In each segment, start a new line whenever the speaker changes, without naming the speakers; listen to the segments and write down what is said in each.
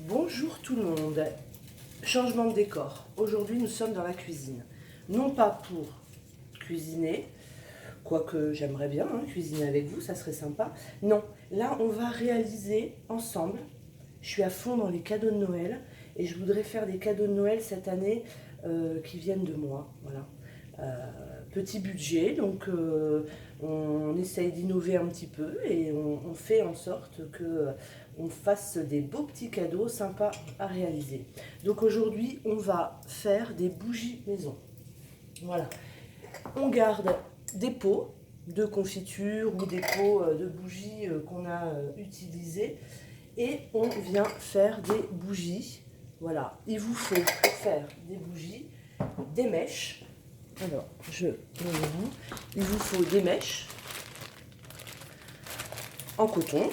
Bonjour tout le monde. Changement de décor. Aujourd'hui, nous sommes dans la cuisine. Non pas pour cuisiner, quoique j'aimerais bien cuisiner avec vous, ça serait sympa. Non, là, on va réaliser ensemble. Je suis à fond dans les cadeaux de Noël et je voudrais faire des cadeaux de Noël cette année qui viennent de moi. Voilà. Petit budget, donc on essaye d'innover un petit peu et on fait en sorte que on fasse des beaux petits cadeaux sympas à réaliser. Donc aujourd'hui, on va faire des bougies maison. Voilà. On garde des pots de confiture ou des pots de bougies qu'on a utilisés et on vient faire des bougies. Voilà. Il vous faut pour faire des bougies des mèches. Alors, il vous faut des mèches en coton.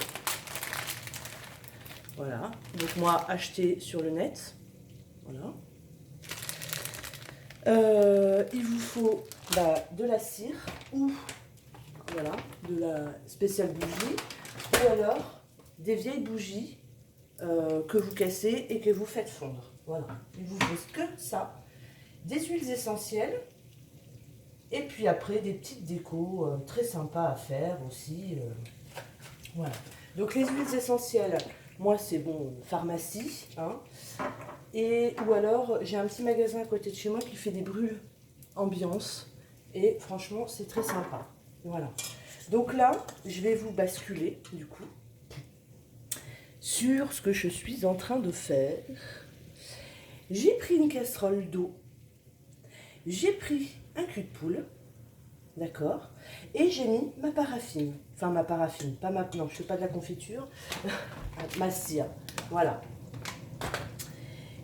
Voilà. Donc moi, acheté sur le net. Voilà. Il vous faut de la cire ou voilà, de la spéciale bougie ou alors des vieilles bougies que vous cassez et que vous faites fondre. Voilà. Il vous faut que ça. Des huiles essentielles. Et puis après, des petites décos très sympas à faire aussi. Voilà. Donc les huiles essentielles, moi c'est bon, pharmacie. Ou alors, j'ai un petit magasin à côté de chez moi qui fait des brûles ambiance. Et franchement, c'est très sympa. Voilà. Donc là, je vais vous basculer, du coup, sur ce que je suis en train de faire. J'ai pris une casserole d'eau. J'ai pris un cul de poule. D'accord. Et j'ai mis ma paraffine. Enfin, ma paraffine. Pas maintenant, je ne fais pas de la confiture. Ma cire. Voilà.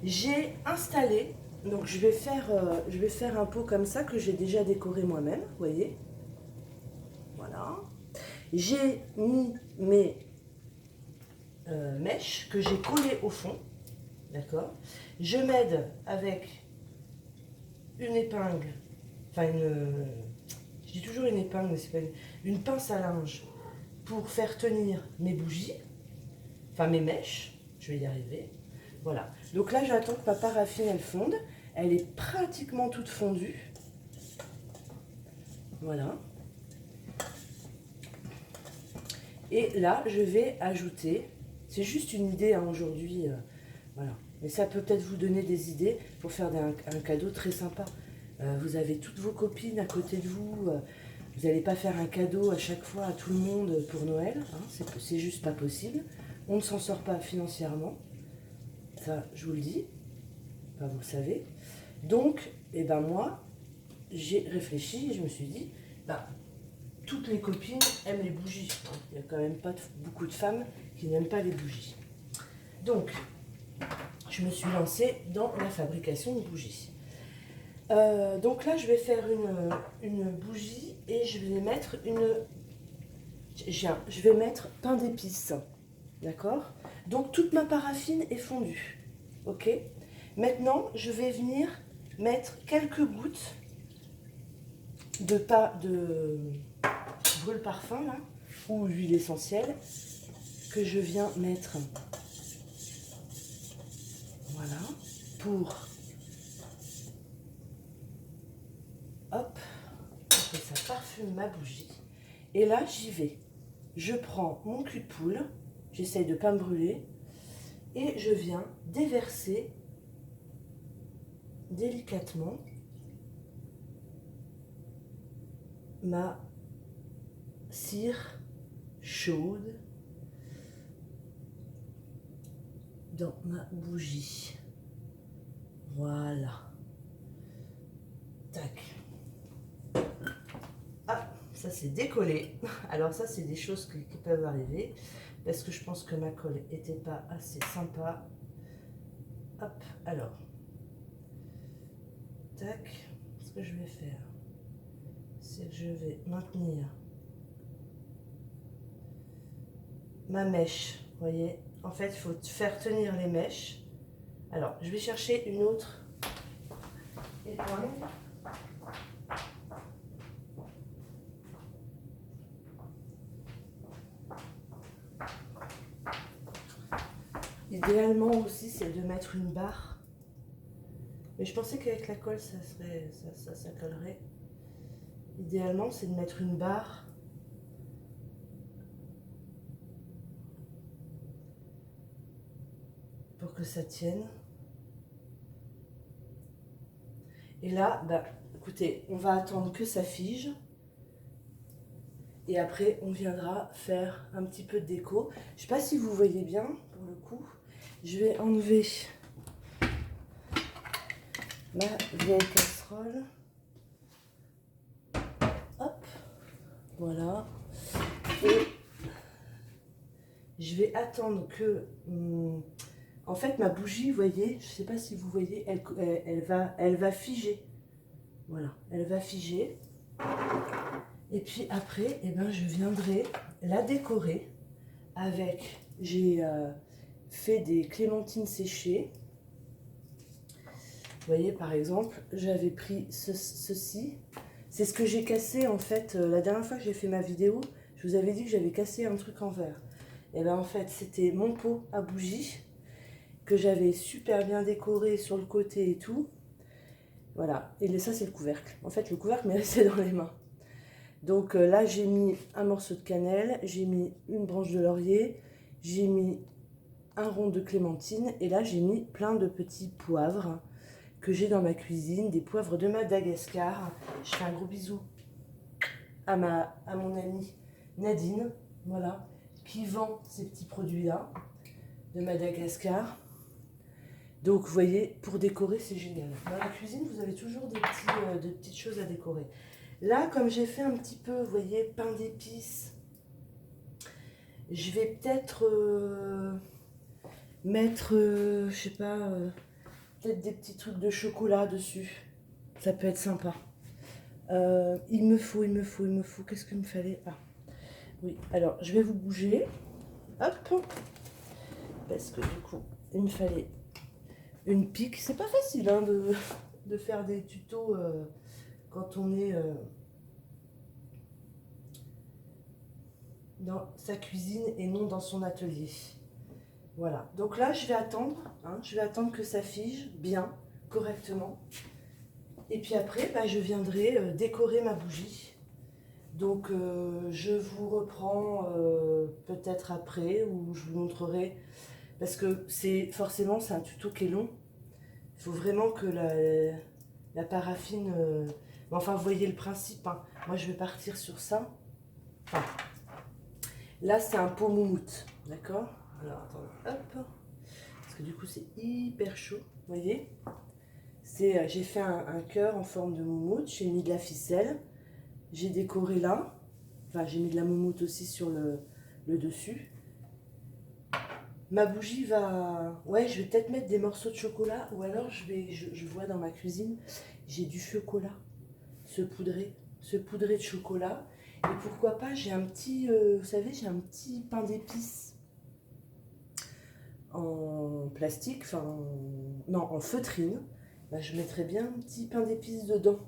J'ai installé. Donc, je vais faire un pot comme ça que j'ai déjà décoré moi-même. Vous voyez. Voilà. J'ai mis mes mèches que j'ai collées au fond. D'accord. Je m'aide avec une épingle. Enfin, je dis toujours une épingle, mais c'est pas une pince à linge pour faire tenir mes bougies, enfin mes mèches, je vais y arriver. Voilà. Donc là, j'attends que ma paraffine elle fonde. Elle est pratiquement toute fondue. Voilà. Et là, je vais ajouter, c'est juste une idée aujourd'hui, voilà. Mais ça peut peut-être vous donner des idées pour faire un cadeau très sympa. Vous avez toutes vos copines à côté de vous. Vous n'allez pas faire un cadeau à chaque fois à tout le monde pour Noël. C'est juste pas possible. On ne s'en sort pas financièrement. Ça, je vous le dis. Enfin, vous le savez. Donc, moi, j'ai réfléchi et je me suis dit, toutes les copines aiment les bougies. Il n'y a quand même pas beaucoup de femmes qui n'aiment pas les bougies. Donc, je me suis lancée dans la fabrication de bougies. Donc là, je vais faire une bougie et je vais mettre je vais mettre pain d'épices. D'accord? Donc toute ma paraffine est fondue. Ok? Maintenant, je vais venir mettre quelques gouttes de brûle parfum là, ou huile essentielle que je viens mettre. Voilà. Pour hop, et ça parfume ma bougie. Et là, j'y vais. Je prends mon cul de poule, j'essaye de ne pas me brûler, et je viens déverser délicatement ma cire chaude dans ma bougie. Voilà. Tac. Ça c'est décollé. Alors ça c'est des choses qui peuvent arriver parce que je pense que ma colle n'était pas assez sympa. Hop, alors. Tac. Ce que je vais faire, c'est que je vais maintenir ma mèche. Vous voyez, en fait il faut faire tenir les mèches. Alors je vais chercher une autre épingle. idéalement aussi, c'est de mettre une barre. Mais je pensais qu'avec la colle, ça collerait. Idéalement, c'est de mettre une barre. Pour que ça tienne. Et là, bah, écoutez, on va attendre que ça fige. Et après, on viendra faire un petit peu de déco. Je ne sais pas si vous voyez bien, pour le coup. Je vais enlever ma vieille casserole. Hop, voilà. Et je vais attendre que... en fait, ma bougie, vous voyez, je ne sais pas si vous voyez, elle va figer. Voilà, elle va figer. Et puis après, eh ben, je viendrai la décorer avec... J'ai fait des clémentines séchées. Vous voyez, par exemple, j'avais pris ceci. C'est ce que j'ai cassé, en fait, la dernière fois que j'ai fait ma vidéo. Je vous avais dit que j'avais cassé un truc en verre. Et bien, en fait, c'était mon pot à bougie que j'avais super bien décoré sur le côté et tout. Voilà. Et ça, c'est le couvercle. En fait, le couvercle m'est resté dans les mains. Donc là, j'ai mis un morceau de cannelle, j'ai mis une branche de laurier, j'ai mis un rond de clémentine et là, j'ai mis plein de petits poivres que j'ai dans ma cuisine, des poivres de Madagascar. Je fais un gros bisou à mon amie Nadine, voilà, qui vend ces petits produits-là de Madagascar. Donc, vous voyez, pour décorer, c'est génial. Dans la cuisine, vous avez toujours des petites choses à décorer. Là, comme j'ai fait un petit peu, vous voyez, pain d'épices, je vais peut-être mettre, je sais pas, peut-être des petits trucs de chocolat dessus. Ça peut être sympa. Il me faut, qu'est-ce qu'il me fallait? Ah, oui, alors, je vais vous bouger. Hop. Parce que du coup, il me fallait une pique. C'est pas facile hein, de faire des tutos quand on est dans sa cuisine et non dans son atelier. Voilà, donc là je vais attendre, hein, que ça fige bien, correctement. Et puis après, bah, je viendrai décorer ma bougie. Donc je vous reprends peut-être après, ou je vous montrerai, parce que forcément c'est un tuto qui est long. Il faut vraiment que la paraffine... enfin, vous voyez le principe, hein. Moi je vais partir sur ça. Enfin, là c'est un pot moumoute, d'accord? Alors attendez, hop, parce que du coup c'est hyper chaud, vous voyez. J'ai fait un cœur en forme de moumoute, j'ai mis de la ficelle, j'ai décoré là, enfin j'ai mis de la moumoute aussi sur le dessus. Ma bougie va... Ouais, je vais peut-être mettre des morceaux de chocolat, ou alors je vois dans ma cuisine, j'ai du chocolat, ce poudré de chocolat. Et pourquoi pas, j'ai un petit, vous savez, j'ai un petit pain d'épices en plastique, enfin, non, en feutrine. Bah, je mettrais bien un petit pain d'épices dedans.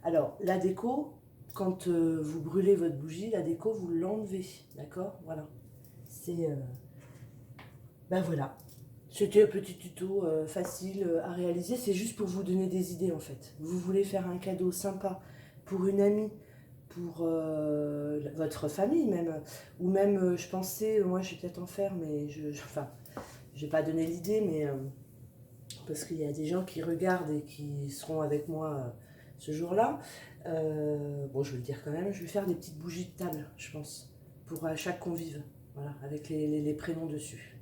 Alors, la déco, quand vous brûlez votre bougie, la déco, vous l'enlevez, d'accord? Voilà. C'est... ben voilà. C'était un petit tuto facile à réaliser. C'est juste pour vous donner des idées, en fait. Vous voulez faire un cadeau sympa pour une amie, pour votre famille même, ou même, je pensais, moi je vais peut-être en faire, mais enfin, je vais pas donner l'idée, mais parce qu'il y a des gens qui regardent et qui seront avec moi ce jour-là. Bon, je vais le dire quand même, je vais faire des petites bougies de table, je pense, pour chaque convive, voilà, avec les prénoms dessus.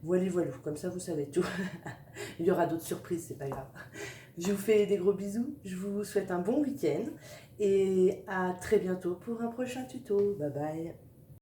Voilà, voilà, comme ça vous savez tout. Il y aura d'autres surprises, c'est pas grave. Je vous fais des gros bisous, je vous souhaite un bon week-end et à très bientôt pour un prochain tuto. Bye bye.